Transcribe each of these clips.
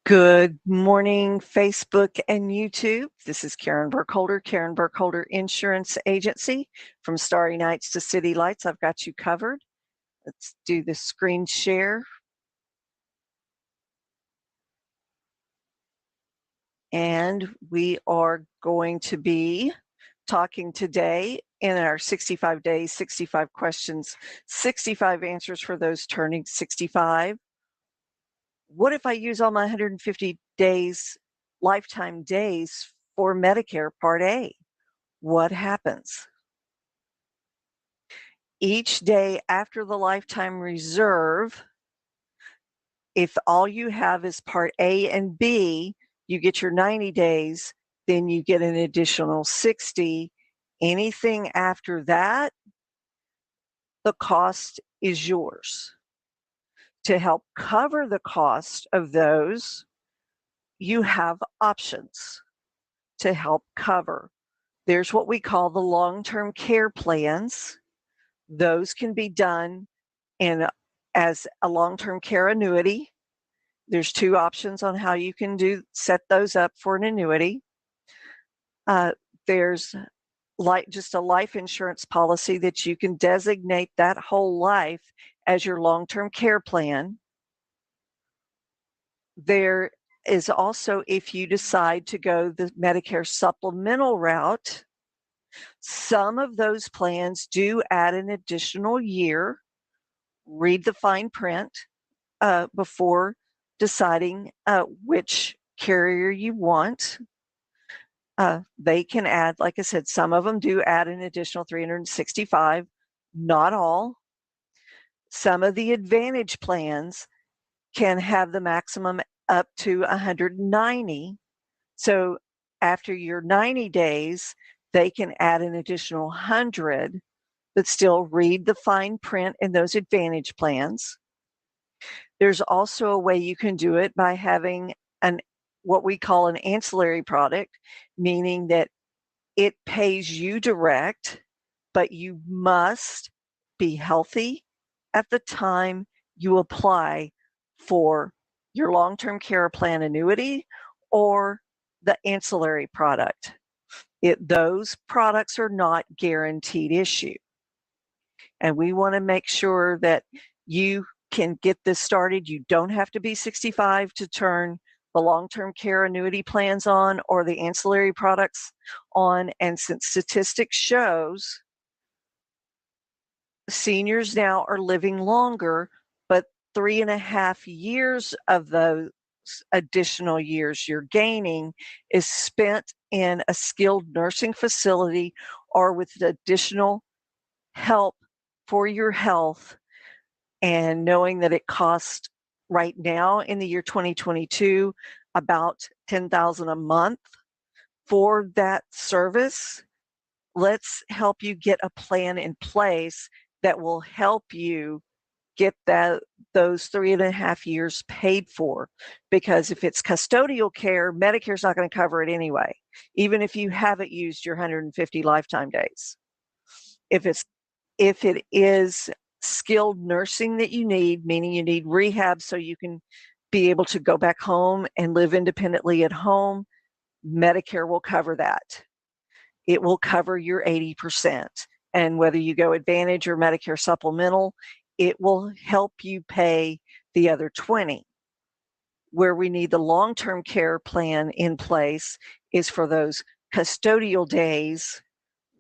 Good morning, Facebook and YouTube. This is Karen Burkholder, Karen Burkholder Insurance Agency. From Starry Nights to City Lights, I've got you covered. Let's do the screen share. And we are going to be talking today in our 65 days, 65 questions, 65 answers for those turning 65. What if I use all my 150 days, lifetime days for Medicare Part A? What happens? Each day after the lifetime reserve, if all you have is Part A and B, you get your 90 days, then you get an additional 60. Anything after that, the cost is yours. To help cover the cost of those, you have options to help cover. There's what we call the long-term care plans. Those can be done as a long-term care annuity. There's two options on how you can set those up for an annuity. There's just a life insurance policy that you can designate that whole life as your long-term care plan. There is also, if you decide to go the Medicare supplemental route, some of those plans do add an additional year. Read the fine print before deciding which carrier you want. They can add, like I said, some of them do add an additional 365, not all. Some of the Advantage plans can have the maximum up to 190. So after your 90 days, they can add an additional 100, but still read the fine print in those Advantage plans. There's also a way you can do it by having what we call an ancillary product, meaning that it pays you direct, but you must be healthy at the time you apply for your long-term care plan annuity or the ancillary product. Those products are not guaranteed issue. And we want to make sure that you can get this started. You don't have to be 65 to turn the long-term care annuity plans on or the ancillary products on. And since statistics shows seniors now are living longer, but 3.5 years of those additional years you're gaining is spent in a skilled nursing facility or with additional help for your health, and knowing that it costs right now in the year 2022 about $10,000 a month for that service. Let's help you get a plan in place that will help you get those 3.5 years paid for. Because if it's custodial care, Medicare's not going to cover it anyway, even if you haven't used your 150 lifetime days. If it is skilled nursing that you need, meaning you need rehab so you can be able to go back home and live independently at home, Medicare will cover that. It will cover your 80%. And whether you go Advantage or Medicare supplemental, it will help you pay the other 20. Where we need the long-term care plan in place is for those custodial days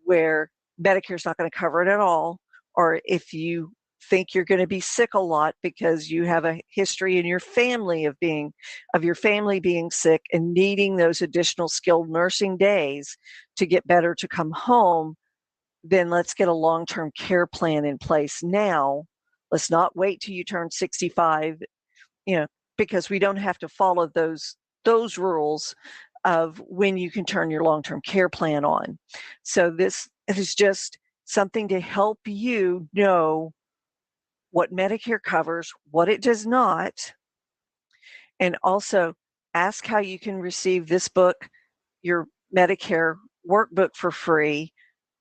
where Medicare's not going to cover it at all, or if you think you're going to be sick a lot because you have a history in your family of your family being sick and needing those additional skilled nursing days to get better to come home, then let's get a long-term care plan in place now. Let's not wait till you turn 65, because we don't have to follow those rules of when you can turn your long-term care plan on. So this is just something to help you know what Medicare covers, what it does not, and also ask how you can receive this book, your Medicare workbook, for free.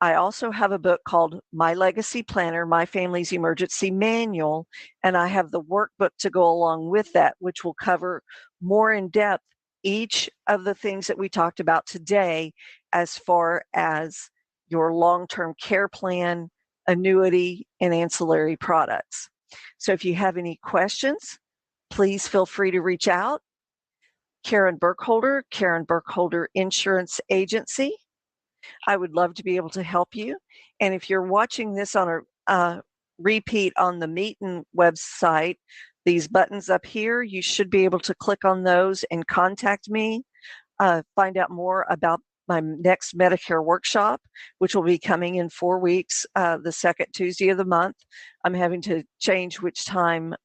I also have a book called My Legacy Planner, My Family's Emergency Manual, and I have the workbook to go along with that, which will cover more in depth each of the things that we talked about today as far as your long-term care plan, annuity, and ancillary products. So if you have any questions, please feel free to reach out. Karen Burkholder, Karen Burkholder Insurance Agency. I would love to be able to help you. And if you're watching this on a repeat on the Meetin website, these buttons up here, you should be able to click on those and contact me, find out more about my next Medicare workshop, which will be coming in 4 weeks, the second Tuesday of the month. I'm having to change which time,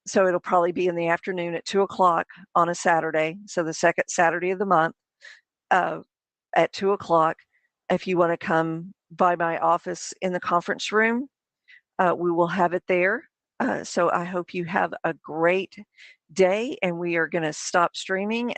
so it'll probably be in the afternoon at 2 o'clock on a Saturday, so the second Saturday of the month. At 2 o'clock, if you want to come by my office in the conference room, we will have it there. So I hope you have a great day, and we are going to stop streaming.